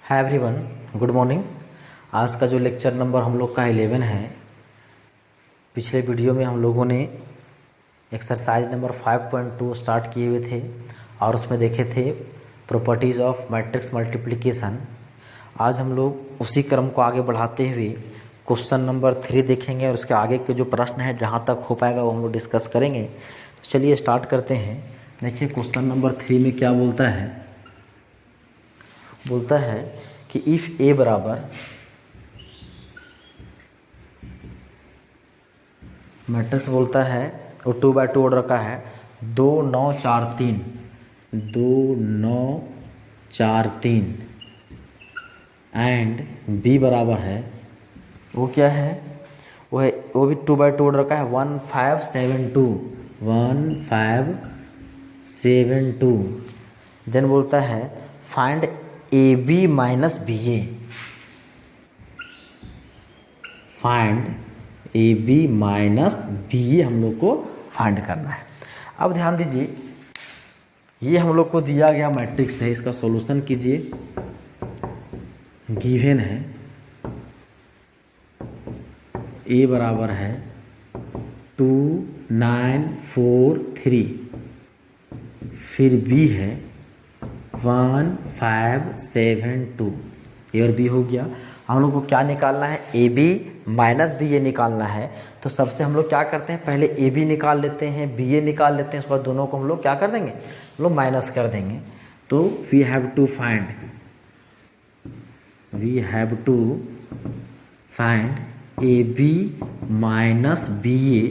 Hi everyone, good morning. आज का जो लेक्चर नंबर हम लोग का 11 है। पिछले वीडियो में हम लोगों ने एक्सरसाइज नंबर 5.2 स्टार्ट किए हुए थे और उसमें देखे थे प्रॉपर्टीज़ ऑफ मैट्रिक्स मल्टीप्लिकेशन। आज हम लोग उसी क्रम को आगे बढ़ाते हुए क्वेश्चन नंबर 3 देखेंगे और उसके आगे के जो प्रश्न है जहाँ तक हो पाएगा वो हम लोग डिस्कस करेंगे। तो चलिए स्टार्ट करते हैं। देखिए क्वेश्चन नंबर 3 में क्या बोलता है कि इफ़ ए बराबर मैट्रिक्स बोलता है वो 2x2 ऑर्डर का है 2 9 4 3 2 9 4 3 एंड बी बराबर है वो क्या है वो भी 2x2 ऑर्डर का है 1 5 7 2 1 5 7 2। देन बोलता है find A B minus B A. Find A B minus B A हम लोग को फाइंड करना है। अब ध्यान दीजिए, ये हम लोग को दिया गया मैट्रिक्स है, इसका सॉल्यूशन कीजिए। गिवन है ए बराबर है 2 9 4 3, फिर बी है 1 5 7 2। ए और बी हो गया। हम लोग को क्या निकालना है? ए बी माइनस बी ए निकालना है। तो सबसे हम लोग क्या करते हैं, पहले ए बी निकाल लेते हैं, बी ए निकाल लेते हैं, उसके बाद दोनों को हम लोग क्या कर देंगे, हम लोग माइनस कर देंगे। तो we have to find A B minus B A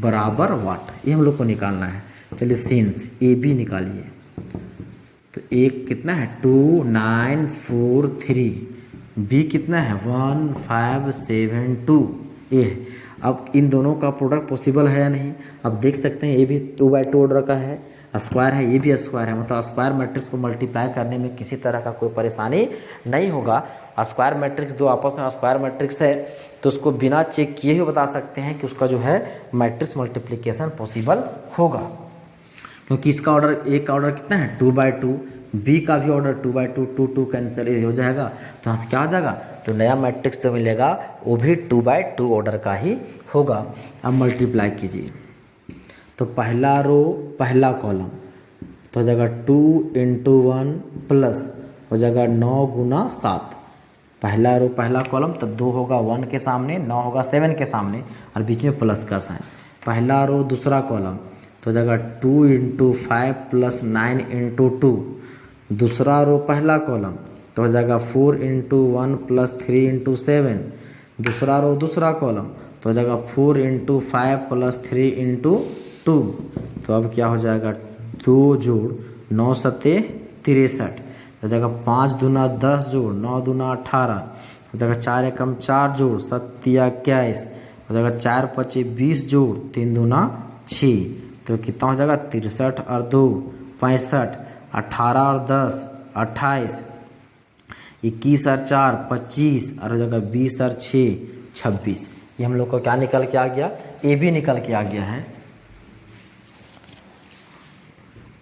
बराबर वाट, ये हम लोग को निकालना है। चलिए सिंस ए बी निकालिए। तो एक कितना है 2 9 4 3, बी कितना है 1 5 7 2 ए। अब इन दोनों का प्रोडक्ट पॉसिबल है या नहीं, अब देख सकते हैं। ए भी 2x2 ऑर्डर का है, स्क्वायर है, ये भी स्क्वायर है, मतलब स्क्वायर मैट्रिक्स को मल्टीप्लाई करने में किसी तरह का कोई परेशानी नहीं होगा। स्क्वायर मैट्रिक्स दो आपस में स्क्वायर मैट्रिक्स है तो उसको बिना चेक किए ही बता सकते हैं कि उसका जो है मैट्रिक्स मल्टीप्लिकेशन पॉसिबल होगा, क्योंकि इसका ऑर्डर, ए का ऑर्डर कितना है 2x2, बी का भी ऑर्डर 2x2, 2 2 कैंसिल हो जाएगा। तो यहाँ से क्या हो जाएगा, जो नया मैट्रिक्स जो मिलेगा वो भी 2x2 ऑर्डर का ही होगा। अब मल्टीप्लाई कीजिए। तो पहला रो पहला कॉलम तो हो जाएगा 2 × 1 प्लस हो जाएगा 9 × 7। पहला रो पहला कॉलम तो 2 होगा 1 के सामने, 9 होगा 7 के सामने और बीच में प्लस का साइन। पहला रो दूसरा कॉलम तो हो जाएगा 2 × 5 प्लस 9 × 2। दूसरा रो पहला कॉलम तो हो जाएगा 4 × 1 प्लस 3 × 7। दूसरा रो दूसरा कॉलम तो हो जाएगा 4 × 5 प्लस 3 × 2। तो अब क्या हो जाएगा 2 जोड़ 9 सत्ते 63 हो जाएगा, 5 दूना 10 जोड़ 9 दूना 18 हो जाएगा, 4 एकम 4 जोड़ 7 21 हो जाएगा, 4 पचे 20 जोड़ 3 दूना 6। तो कितना हो जाएगा 63 और 2 65, 18 और 10 28, 21 और 4 25 और हो जाएगा 20 और 6 26। ये हम लोग को क्या निकल के आ गया, ए बी निकल के आ गया है।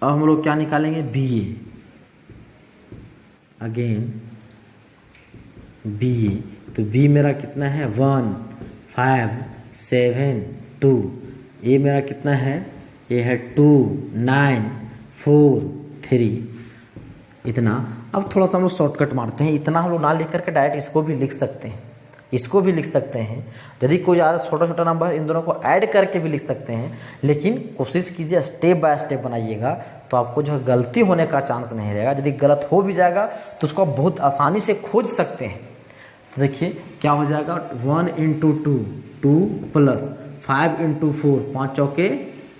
अब हम लोग क्या निकालेंगे, B A. Again B A, तो बी मेरा कितना है 1 5 7 2। ए मेरा कितना है, ये है 2 9 4 3। इतना। अब थोड़ा सा हम लोग शॉर्टकट मारते हैं, इतना हम लोग ना लिख करके डायरेक्ट इसको भी लिख सकते हैं, इसको भी लिख सकते हैं। यदि कोई ज़्यादा छोटा छोटा नंबर इन दोनों को ऐड करके भी लिख सकते हैं, लेकिन कोशिश कीजिए स्टेप बाय स्टेप बनाइएगा तो आपको जो है गलती होने का चांस नहीं रहेगा। यदि गलत हो भी जाएगा तो उसको आप बहुत आसानी से खोज सकते हैं। तो देखिए क्या हो जाएगा 1 × 2 2 प्लस 5 × 4 5 चौके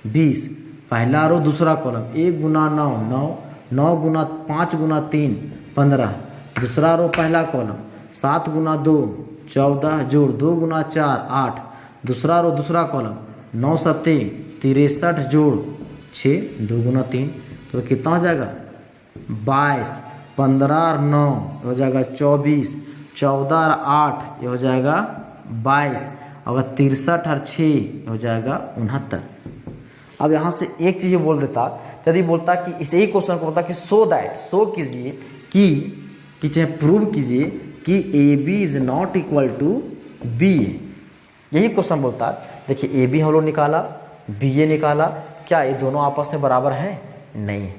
20। पहला रो दूसरा कॉलम 1 × 9 9 9 × 5 × 3 15। दूसरा रो पहला कॉलम 7 × 2 14 जोड़ 2 × 4 8। दूसरा रो दूसरा कॉलम 9 सत्ते 63 जोड़ 6 2 × 3। तो कितना हो जाएगा 22, 15 और 9 हो जाएगा 24, 14 और 8 ये हो जाएगा 22, अगर 63 और 6 हो जाएगा 69। अब यहाँ से एक चीज़ बोल देता, यदि बोलता कि इस एक क्वेश्चन को बोलता कि शो कीजिए कि कि चाहे प्रूव कीजिए कि A B is not equal to B A. यही क्वेश्चन बोलता है। देखिए ए बी हम लोग निकाला, बी ए निकाला, क्या ये दोनों आपस में बराबर हैं? नहीं है,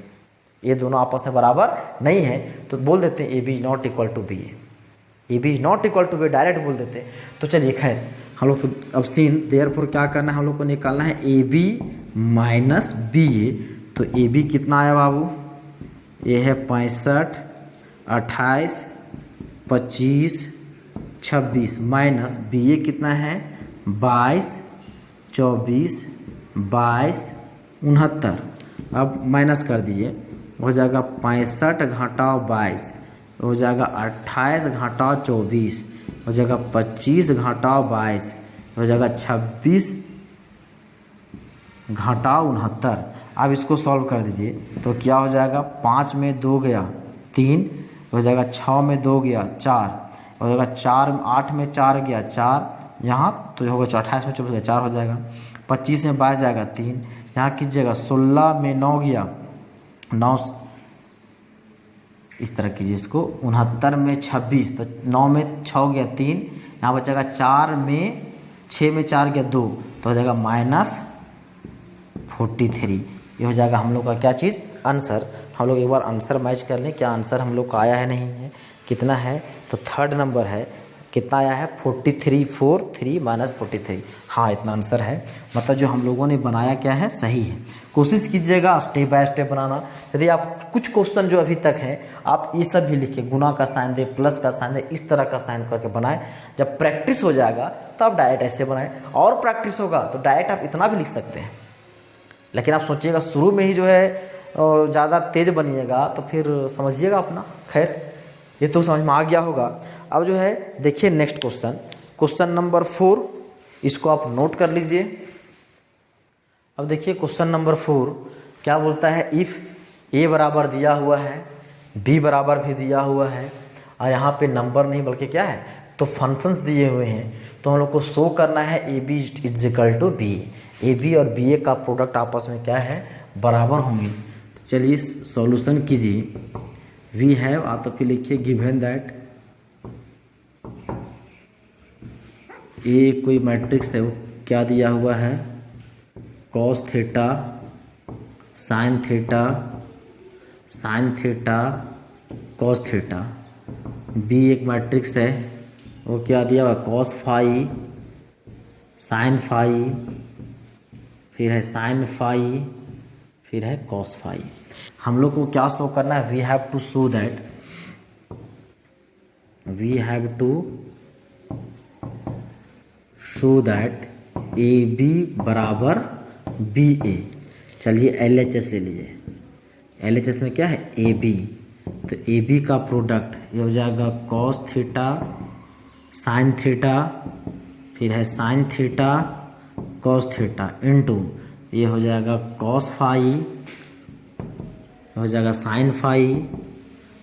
ये दोनों आपस में बराबर नहीं है, तो बोल देते हैं A B is not equal to B A. A B is not equal to B direct बोल देते हैं। तो चलिए खैर हम लोग अब सीन देयरफॉर क्या करना है, हम लोग को निकालना है A B minus B A. तो ए बी कितना आया बाबू? ये है 65, 28, 25, 26 माइनस बी ए कितना है 22, 24, 22, 69। अब माइनस कर दीजिए, हो जाएगा 65 घटाओ 22, हो जाएगा 28 घटाओ 24, हो जाएगा 25 घटाओ 22, हो जाएगा 26 घटाओ 69। अब इसको सॉल्व कर दीजिए तो क्या हो जाएगा, 5 में 2 गया 3, हो जाएगा 6 में 2 गया 4, हो जाएगा 4, 8 में 4 गया 4, यहाँ तो होगा 28 में 24 4 हो जाएगा, 25 में 22 जाएगा 3, यहाँ कीजिएगा 16 में 9 गया 9, इस तरह कीजिए इसको, 69 में 26, तो 9 में 6 गया 3, यहाँ बचेगा 4 में 6 में 4 गया 2, तो हो जाएगा -43। ये हो जाएगा हम लोग का क्या चीज़, आंसर। हम लोग एक बार आंसर मैच कर लें, क्या आंसर हम लोग का आया है नहीं है, कितना है, तो थर्ड नंबर है, कितना आया है 43, 4 3 - 43। हाँ इतना आंसर है, मतलब जो हम लोगों ने बनाया क्या है, सही है। कोशिश कीजिएगा स्टेप बाय स्टेप बनाना। यदि आप कुछ क्वेश्चन जो अभी तक हैं आप ये सब भी लिखिए, गुना का साइन दे, प्लस का साइन दे, इस तरह का साइन करके बनाएं। जब प्रैक्टिस हो जाएगा तो आप डायरेक्ट ऐसे बनाएं, और प्रैक्टिस होगा तो डायरेक्ट आप इतना भी लिख सकते हैं। लेकिन आप सोचिएगा शुरू में ही जो है ज़्यादा तेज बनिएगा तो फिर समझिएगा अपना। खैर ये तो समझ में आ गया होगा। अब जो है देखिए नेक्स्ट क्वेश्चन, क्वेश्चन नंबर 4, इसको आप नोट कर लीजिए। अब देखिए क्वेश्चन नंबर 4 क्या बोलता है, इफ़ ए बराबर दिया हुआ है, बी बराबर भी दिया हुआ है, और यहाँ पे नंबर नहीं बल्कि क्या है, तो फंक्शंस दिए हुए हैं, तो हम लोग को शो करना है A B is equal to B. A B और बी ए का प्रोडक्ट आपस में क्या है, बराबर होंगे। तो चलिए सॉल्यूशन कीजिए। वी हैव, तो फिर लिखिए गिवन दैट ए कोई मैट्रिक्स है, वो क्या दिया हुआ है, cos theta sine theta sine theta cos theta. B एक मैट्रिक्स है, वो क्या दिया हुआ, कॉस फाई साइन फाई, फिर है साइन फाई, फिर है कॉस फाई। हम लोग को क्या शो करना है, we have to show that A B बराबर बी ए। चलिए LHS ले लीजिए। LHS में क्या है, ए बी, तो ए बी का प्रोडक्ट ये हो जाएगा कॉस थीटा साइन थीटा, फिर है sine theta cos theta into ये हो जाएगा कॉस फाई, हो जाएगा साइन फाई,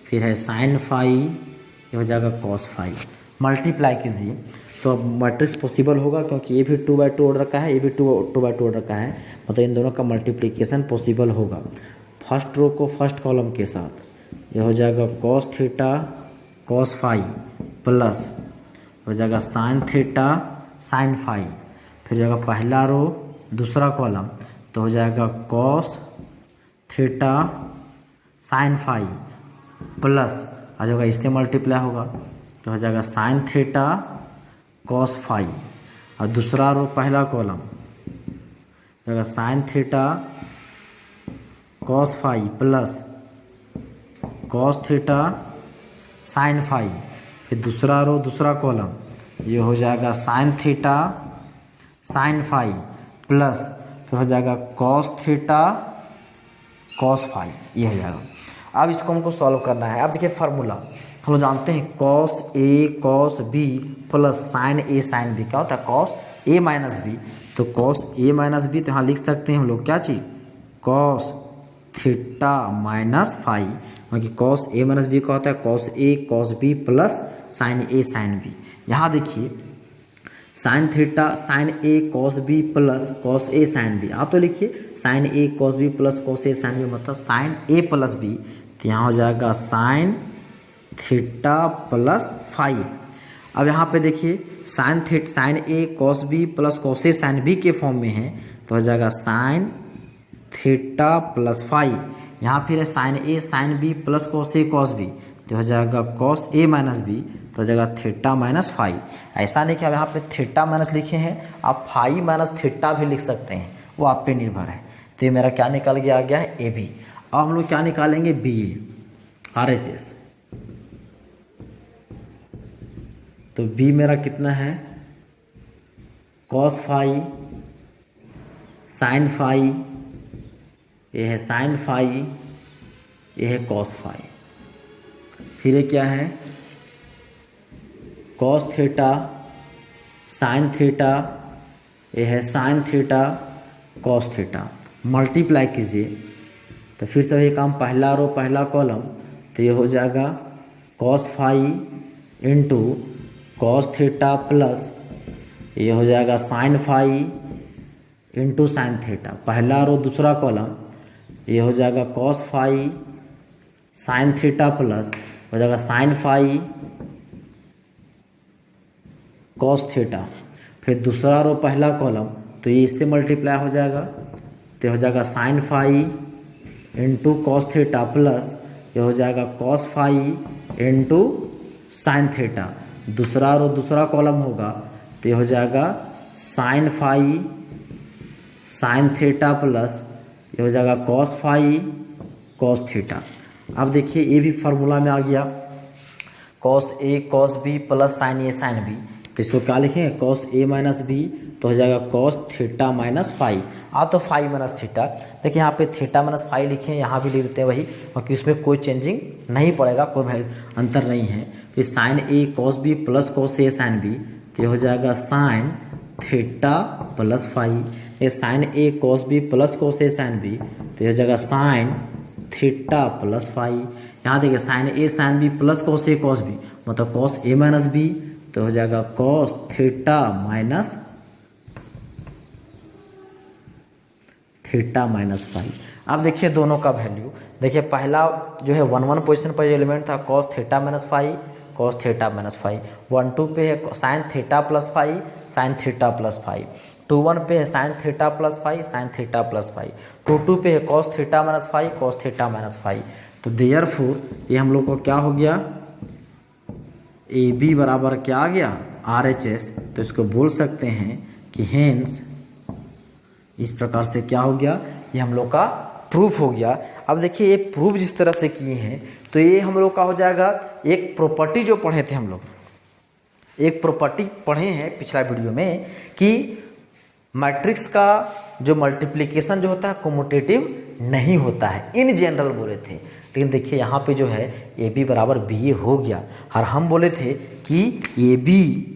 फिर है साइन फाई, ये हो जाएगा कॉस फाई। मल्टीप्लाई कीजिए तो अब मैट्रिक्स पॉसिबल होगा, क्योंकि ये भी 2/2 ऑर्डर का है, ये भी 2/2 ऑर्डर का है, मतलब इन दोनों का मल्टीप्लिकेशन पॉसिबल होगा। फर्स्ट रो को फर्स्ट कॉलम के साथ, ये हो जाएगा cos theta cos phi plus हो जाएगा साइन थीटा साइन फाई, फिर हो जाएगा पहला रो दूसरा कॉलम, तो हो जाएगा cos theta sine phi plus आ जाएगा, इससे मल्टीप्लाई होगा तो हो जाएगा साइन थीटा कॉस फाई, और दूसरा रो पहला कॉलम हो जाएगा sine theta cos phi plus cos theta sine phi, फिर दूसरा रो दूसरा कॉलम ये हो जाएगा sine theta sine phi plus फिर हो जाएगा कॉस थीटा कॉस फाई, ये हो जाएगा। अब इसको हमको सॉल्व करना है। अब देखिए फार्मूला हम लोग जानते हैं, cos A cos B plus sign A sine B, क्या होता है, कॉस ए माइनस बी। तो कॉस ए माइनस बी, तो यहाँ लिख सकते हैं हम लोग क्या चीज़, कॉस थीटा माइनस फाई, क्योंकि कॉस ए माइनस बी का होता है cos A cos B plus sign A sine B. यहाँ देखिए साइन थीटा साइन ए कॉस बी प्लस कॉस ए साइन बी, आप तो लिखिए साइन ए कॉस बी प्लस कॉस ए sine B, मतलब साइन ए प्लस बी, तो यहाँ हो जाएगा साइन थीटा प्लस फाई। अब यहाँ पे देखिए साइन ए कॉस बी प्लस कॉस ए साइन बी के फॉर्म में है, तो हो जाएगा साइन थीटा प्लस फाई। यहाँ फिर है sign A sine B plus cos A cos B, तो हो जाएगा कॉस ए माइनस बी, तो हो जाएगा थीटा माइनस फाई। ऐसा नहीं कि आप यहाँ पे थीटा माइनस लिखे हैं, आप फाई माइनस थीटा भी लिख सकते हैं, वो आप पे निर्भर है। तो ये मेरा क्या निकल गया, आ गया है ए बी। अब हम लोग क्या निकालेंगे, B A R H S. तो बी मेरा कितना है, कॉस फाई साइन फाई, ये है साइन फाई, ये है कॉस फाई। फिर ये क्या है, कॉस थीटा साइन थीटा, ये है sine theta cos theta. Multiply कीजिए तो फिर से ये काम, पहला रो पहला कॉलम, तो ये हो जाएगा cos phi into cos theta plus ये हो जाएगा sine phi into sine theta. पहला रो दूसरा कॉलम, ये हो जाएगा cos phi sine theta plus हो जाएगा साइन फाई कॉस थीटा। फिर दूसरा रो पहला कॉलम, तो ये इससे मल्टीप्लाई हो जाएगा, तो हो जाएगा sine phi into cos theta plus ये हो जाएगा cos phi into sine theta. दूसरा रो दूसरा कॉलम होगा, तो ये हो जाएगा sine phi sine theta plus ये हो जाएगा कॉस फाई कॉस थीटा। अब देखिए ये भी फार्मूला में आ गया, cos A cos B plus sign A sine B, तो इसको क्या लिखेंगे, कॉस ए माइनस बी, तो हो जाएगा कॉस थीटा माइनस फाई। तो फाई माइनस थीटा, देखिए यहाँ पे थीटा माइनस फाई लिखे हैं, यहाँ भी लिख देते हैं वही, क्योंकि उसमें कोई चेंजिंग नहीं पड़ेगा, कोई अंतर नहीं है। फिर साइन ए कॉस बी प्लस कॉस ए साइन बी, तो ये हो जाएगा साइन थीटा प्लस फाई। ये साइन ए कॉस बी प्लस कॉस ए साइन बी, तो ये हो जाएगा साइन थीटा प्लस फाई। यहाँ देखिए sine A sine B plus cos A cos B, मतलब कॉस ए माइनस बी, तो हो जाएगा cos theta minus theta minus phi. अब देखिए दोनों का वैल्यू, देखिए पहला जो है 1 1 पोजीशन पर एलिमेंट था cos theta minus phi cos theta minus phi. 1 2 पे है sine theta plus phi sine theta plus phi. 2 1 पे है sine theta plus phi sine theta plus phi. 2 2 पे है cos theta minus phi cos theta minus phi. तो therefore ये हम लोग को क्या हो गया, ए बी बराबर क्या आ गया, आर एच एस। तो इसको बोल सकते हैं कि हेंस, इस प्रकार से क्या हो गया, ये हम लोग का प्रूफ हो गया। अब देखिए ये प्रूफ जिस तरह से किए हैं, तो ये हम लोग का हो जाएगा, एक प्रॉपर्टी जो पढ़े थे हम लोग, एक प्रॉपर्टी पढ़े हैं पिछला वीडियो में कि मैट्रिक्स का जो मल्टीप्लिकेशन जो होता है कम्यूटेटिव नहीं होता है, इन जनरल बोले थे। लेकिन देखिए यहाँ पे जो है ए बी बराबर बी ए हो गया, और हम बोले थे कि A B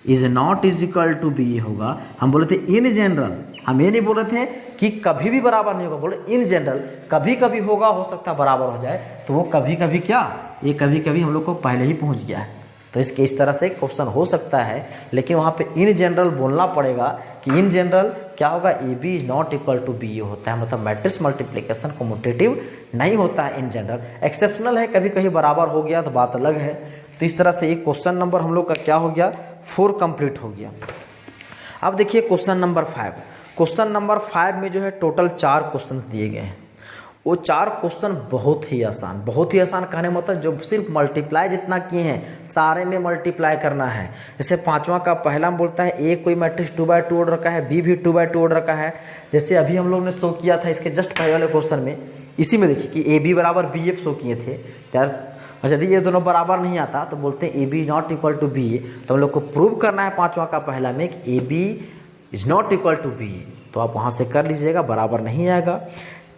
is not is equal to B A होगा। हम बोले थे इन जनरल, हम ये नहीं बोले थे कि कभी भी बराबर नहीं होगा, बोले इन जनरल कभी कभी होगा, हो सकता है बराबर हो जाए। तो वो कभी कभी क्या, ये कभी कभी हम लोग को पहले ही पहुंच गया है। तो इसके इस तरह से क्वेश्चन हो सकता है, लेकिन वहाँ पे इन जनरल बोलना पड़ेगा कि इन जनरल क्या होगा, A B is not equal to B A होता है, मतलब मैट्रिक्स मल्टीप्लिकेशन कम्यूटेटिव नहीं होता है इन जनरल। एक्सेप्शनल है, कभी कहीं बराबर हो गया तो बात अलग है। तो इस तरह से एक क्वेश्चन नंबर हम लोग का क्या हो गया, 4 कंप्लीट हो गया। अब देखिए क्वेश्चन नंबर 5। क्वेश्चन नंबर 5 में जो है टोटल 4 क्वेश्चंस दिए गए हैं। वो 4 क्वेश्चन बहुत ही आसान कहने मतलब जो सिर्फ मल्टीप्लाई जितना किए हैं सारे में मल्टीप्लाई करना है। जैसे 5वां का पहला में बोलता है ए कोई मैट्रिक्स 2x2 ऑर्डर का है, बी भी 2x2 ऑर्डर का है। जैसे अभी हम लोग ने शो किया था इसके जस्ट पहले वाले क्वेश्चन में, इसी में देखिए कि ए बी बराबर बी ए शो किए थे यार। और यदि ये दोनों बराबर नहीं आता तो बोलते हैं A B is not equal to B A. तो हम लोग को प्रूव करना है 5वां का पहला में कि A B is not equal to B A. तो आप वहाँ से कर लीजिएगा, बराबर नहीं आएगा।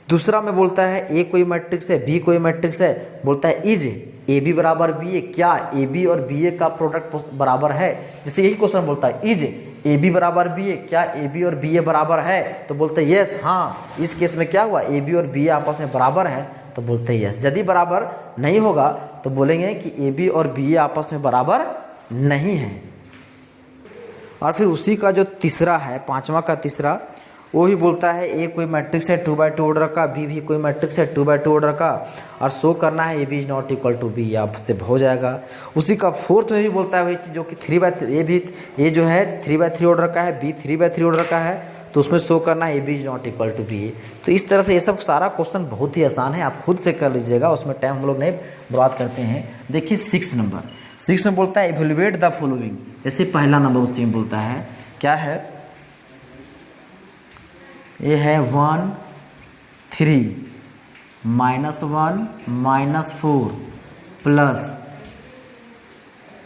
दूसरा में बोलता है ए कोई मैट्रिक्स है, बी कोई मैट्रिक्स है, बोलता है इज ए बी बराबर बी ए, क्या ए बी और बी ए का प्रोडक्ट बराबर है। जैसे यही क्वेश्चन बोलता है इज ए बी बराबर बी ए, क्या ए बी और बी ए बराबर है, तो बोलते हैं यस, हाँ। इस केस में क्या हुआ, ए बी और बी ए आपस में बराबर है, तो बोलते हैं यस। यदि बराबर नहीं होगा तो बोलेंगे कि ए बी और बी ए आपस में बराबर नहीं है। और फिर उसी का जो तीसरा है, 5वां का तीसरा, वो ही बोलता है ए कोई मैट्रिक्स है 2/2 ऑर्डर का, बी भी कोई मैट्रिक्स है 2/2 ऑर्डर का, और शो करना है A B is not equal to B, आपसे हो जाएगा। उसी का फोर्थ में भी बोलता है वही चीज़, जो कि 3/3 ए भी, ये जो है 3/3 ऑर्डर का है, बी 3/3 ऑर्डर का है, तो उसमें शो करना है A B is not equal to B. तो इस तरह से ये सब सारा क्वेश्चन बहुत ही आसान है, आप खुद से कर लीजिएगा, उसमें टाइम हम लोग नहीं बर्बाद करते हैं। देखिए 6 नंबर, 6 में बोलता है इवेलुएट द फॉलोइंग। जैसे पहला नंबर उसी में बोलता है, क्या है, ये है 1 3 -1 -4 प्लस,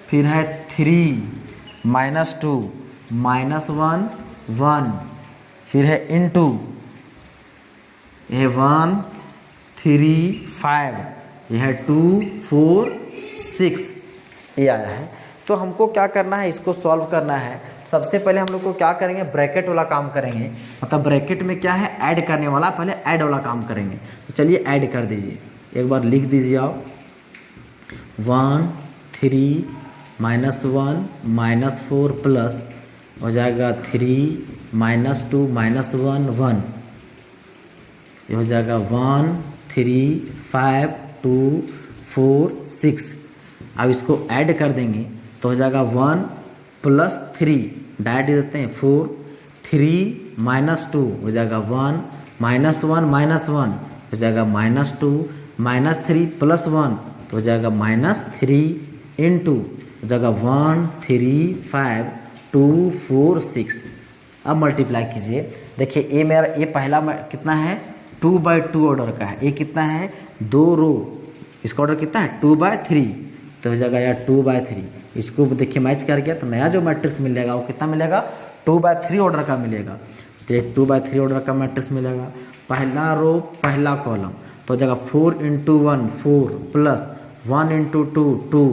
फिर है 3 -2 -1 1, फिर है इनटू, ये 1 3 5, यह है 2 4 6, ये आया है। तो हमको क्या करना है, इसको सॉल्व करना है। सबसे पहले हम लोग को क्या करेंगे, ब्रैकेट वाला काम करेंगे, मतलब ब्रैकेट में क्या है, ऐड करने वाला, पहले ऐड वाला काम करेंगे। तो चलिए ऐड कर दीजिए, एक बार लिख दीजिए आप, 1 3 -1 -4 प्लस हो जाएगा 3 -2 -1 1, ये हो जाएगा 1 3 5 2 4 6। अब इसको ऐड कर देंगे तो हो जाएगा 1 + 3, डायरेक्ट देते हैं 4 3 -2 हो जाएगा 1 -1 -1 हो जाएगा -2 -3 + 1 तो हो जाएगा -3 इंटू हो जाएगा 1 3 5 2 4 6। अब मल्टीप्लाई कीजिए, देखिए ये मेरा ये पहला कितना है, 2/2 ऑर्डर का है, ये कितना है 2 रो, इसका ऑर्डर कितना है 2/3, तो हो जाएगा यार 2/3। इसको देखिए मैच कर गया तो नया जो मैट्रिक्स मिलेगा वो कितना मिलेगा, 2/3 ऑर्डर का मिलेगा। तो 2/3 ऑर्डर का मैट्रिक्स मिलेगा, पहला रो पहला कॉलम, तो हो जाएगा 4 × 1 4 प्लस 1 × 2 2,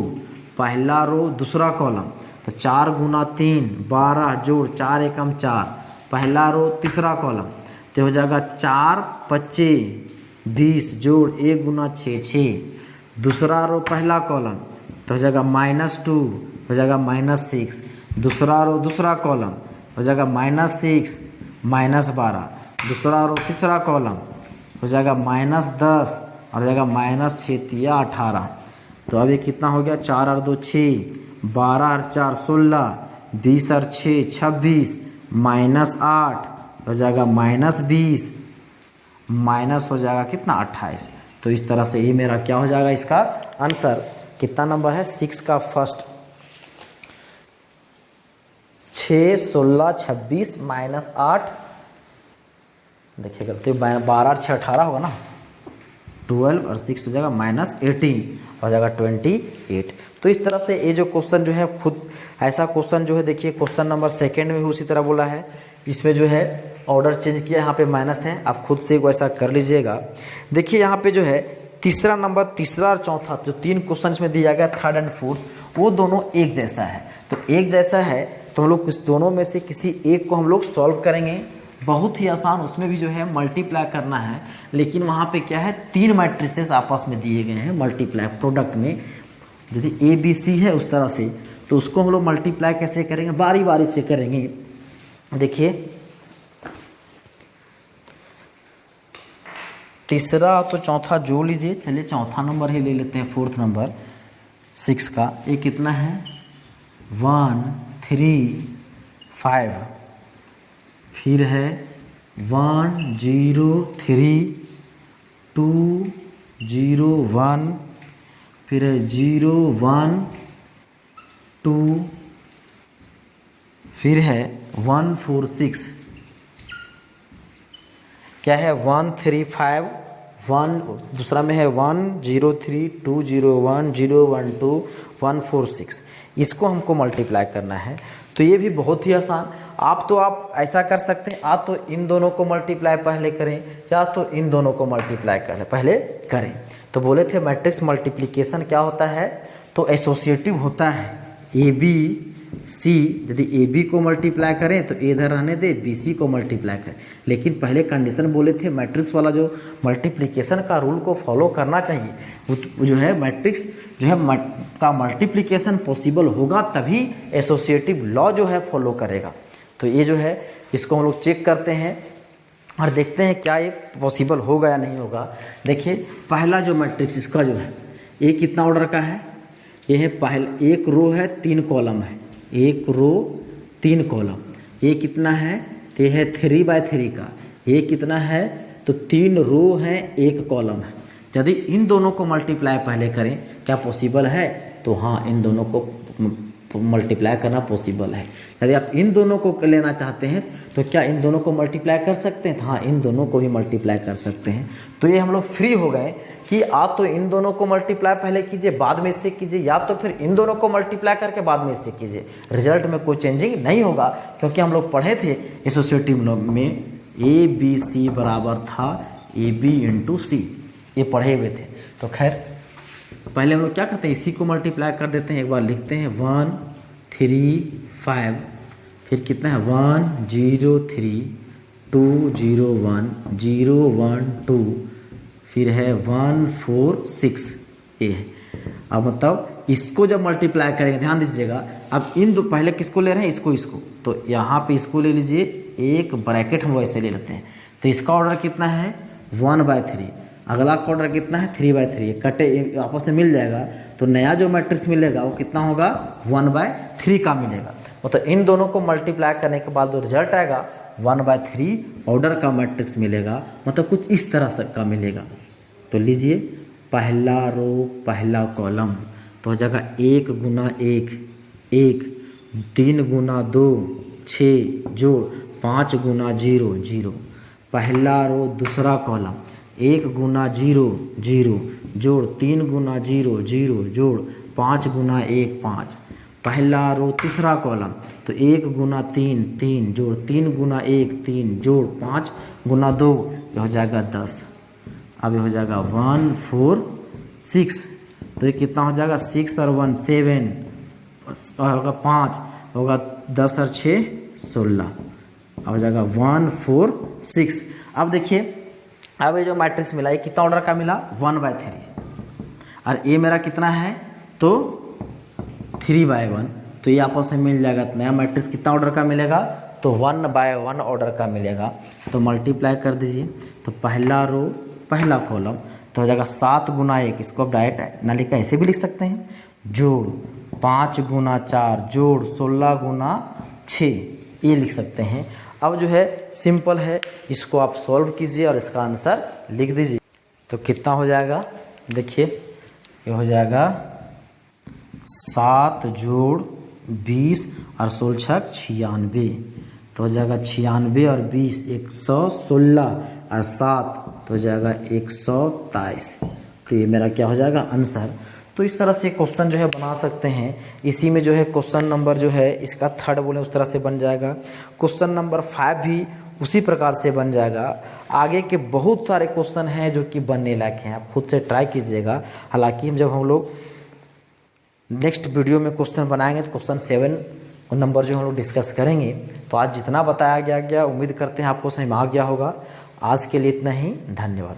पहला रो दूसरा कॉलम, तो 4 × 3 12 जोड़ 4 एकम 4, पहला रो तीसरा कॉलम, तो हो जाएगा 4 25 20 जोड़ 1 × 6 6, दूसरा रो पहला कॉलम, तो हो जाएगा -2 हो जाएगा -6, दूसरा रो दूसरा कॉलम हो जाएगा -6 -12, दूसरा रो तीसरा कॉलम हो जाएगा -10 और हो जाएगा -6 या 18। तो अब ये कितना हो गया, 4 और 2 6, 12 और 4 16, 20 और 6 26, -8 हो जाएगा -20, माइनस हो जाएगा कितना 28। तो इस तरह से ये मेरा क्या हो जाएगा, इसका आंसर कितना नंबर है, 6 का फर्स्ट, 6 16 26 -8, देखिए गलती 12 और 6 18 होगा ना, 12 और 6 हो जाएगा -18 हो जाएगा 28। तो इस तरह से ये जो क्वेश्चन जो है खुद ऐसा क्वेश्चन जो है, देखिए क्वेश्चन नंबर सेकेंड में भी उसी तरह बोला है, इसमें जो है ऑर्डर चेंज किया, यहाँ पे माइनस है, आप खुद से वैसा कर लीजिएगा। देखिए यहाँ पे जो है तीसरा नंबर, तीसरा और चौथा जो 3 क्वेश्चन इसमें दिया गया, थर्ड एंड फोर्थ, वो दोनों एक जैसा है। तो एक जैसा है तो हम लोग इस दोनों में से किसी एक को हम लोग सॉल्व करेंगे, बहुत ही आसान, उसमें भी जो है मल्टीप्लाई करना है, लेकिन वहाँ पे क्या है 3 मैट्रिसेस आपस में दिए गए हैं मल्टीप्लाई प्रोडक्ट में, यदि ABC है उस तरह से, तो उसको हम लोग मल्टीप्लाई कैसे करेंगे, बारी बारी से करेंगे। देखिए तीसरा तो चौथा जोड़ लीजिए, चलिए चौथा नंबर ही ले लेते हैं, फोर्थ नंबर 6 का, ये कितना है 1 3 5, फिर है 1 0 3 2 0 1, फिर है 0 1 2, फिर है 1 4 6, क्या है 1 3 5 1, दूसरा में है 1 0 3 2 0 1 0 1 2 1 4 6, इसको हमको मल्टीप्लाई करना है। तो ये भी बहुत ही आसान, आप ऐसा कर सकते हैं, आप तो इन दोनों को मल्टीप्लाई पहले करें या तो इन दोनों को मल्टीप्लाई पहले करें। तो बोले थे मैट्रिक्स मल्टीप्लिकेशन क्या होता है, तो एसोसिएटिव होता है, ABC, यदि AB को मल्टीप्लाई करें तो A इधर रहने दे, BC को मल्टीप्लाई करें, लेकिन पहले कंडीशन बोले थे मैट्रिक्स वाला जो मल्टीप्लिकेशन का रूल को फॉलो करना चाहिए, वो जो है मैट्रिक्स जो है का मल्टीप्लिकेशन पॉसिबल होगा तभी एसोसिएटिव लॉ जो है फॉलो करेगा। तो ये जो है इसको हम लोग चेक करते हैं और देखते हैं क्या ये पॉसिबल होगा या नहीं होगा। देखिए पहला जो मैट्रिक्स इसका जो है ये कितना ऑर्डर का है, ये है पहला, एक रो है 3 कॉलम है, एक रो 3 कॉलम, ये कितना है, तो ये है 3/3 का, ये कितना है, तो 3 रो है 1 कॉलम है। यदि इन दोनों को मल्टीप्लाई पहले करें क्या पॉसिबल है, तो हाँ इन दोनों को मल्टीप्लाई करना पॉसिबल है। यदि आप इन दोनों को लेना चाहते हैं तो क्या इन दोनों को मल्टीप्लाई कर सकते हैं, हाँ इन दोनों को भी मल्टीप्लाई कर सकते हैं। तो ये हम लोग फ्री हो गए कि आप तो इन दोनों को मल्टीप्लाई पहले कीजिए बाद में इससे कीजिए, या तो फिर इन दोनों को मल्टीप्लाई करके बाद में इससे कीजिए, रिजल्ट में कोई चेंजिंग नहीं होगा। क्योंकि हम लोग पढ़े थे एसोसिएटिव में ABC बराबर था AB इंटू सी, ये पढ़े हुए थे। तो खैर पहले हम लोग क्या करते हैं, इसी को मल्टीप्लाई कर देते हैं। एक बार लिखते हैं 1 3 5, फिर कितना है 1 0 3 2 0 1 0 1 2, फिर है 1 4 6, ये है। अब मतलब इसको जब मल्टीप्लाई करेंगे, ध्यान दीजिएगा, अब इन दो पहले किसको ले रहे हैं, इसको, तो यहाँ पे इसको ले लीजिए, एक ब्रैकेट हम वैसे ले लेते हैं। तो इसका ऑर्डर कितना है 1/3, अगला का ऑर्डर कितना है 3/3, कटे आपस में मिल जाएगा। तो नया जो मैट्रिक्स मिलेगा वो कितना होगा 1/3 का मिलेगा। मतलब इन दोनों को मल्टीप्लाई करने के बाद जो रिजल्ट आएगा 1/3 ऑर्डर का मैट्रिक्स मिलेगा, मतलब कुछ इस तरह से का मिलेगा। तो लीजिए पहला रो पहला कॉलम, तो हो जाएगा 1 गुना 1 1, 3 गुना 2 6, जोड़ 5 गुना 0 0। पहला रो दूसरा कॉलम 1 गुना 0 0, जोड़ 3 गुना 0 0, जोड़ 5 गुना 1 5। पहला रो तीसरा कॉलम, तो 1 गुना 3 3, जोड़ 3 गुना 1 3, जोड़ 5 गुना 2, ये हो जाएगा 10। अब ये हो जाएगा 1 4 6, तो ये कितना हो जाएगा 6 और 1 7, होगा 5, होगा 10 और 6 16, अब हो जाएगा 1 4 6। अब देखिए अब ये जो मैट्रिक्स मिला ये कितना ऑर्डर का मिला 1/3, और ये मेरा कितना है तो 3/1, तो ये आपस में मिल जाएगा। नया मैट्रिक्स कितना ऑर्डर का मिलेगा, तो 1/1 ऑर्डर का मिलेगा। तो मल्टीप्लाई कर दीजिए, तो पहला रो पहला कॉलम, तो हो जाएगा 7 गुना 1, इसको आप डायरेक्ट ना लिखा ऐसे भी लिख सकते हैं, जोड़ 5 गुना 4, जोड़ 16 गुना 6, ये लिख सकते हैं। अब जो है सिंपल है, इसको आप सॉल्व कीजिए और इसका आंसर लिख दीजिए। तो कितना हो जाएगा, देखिए ये हो जाएगा 7 जोड़ 20 और 16 96, तो हो जाएगा 96 और 20 116 और 7, तो हो जाएगा 123। तो ये मेरा क्या हो जाएगा आंसर। तो इस तरह से क्वेश्चन जो है बना सकते हैं। इसी में जो है क्वेश्चन नंबर जो है इसका थर्ड बोले उस तरह से बन जाएगा। क्वेश्चन नंबर 5 भी उसी प्रकार से बन जाएगा। आगे के बहुत सारे क्वेश्चन हैं जो कि बनने लायक हैं, आप खुद से ट्राई कीजिएगा। हालांकि जब हम लोग नेक्स्ट वीडियो में क्वेश्चन बनाएंगे तो क्वेश्चन 7 नंबर जो हम लोग डिस्कस करेंगे। तो आज जितना बताया गया उम्मीद करते हैं आपको समझ में आ गया होगा। आज के लिए इतना ही, धन्यवाद।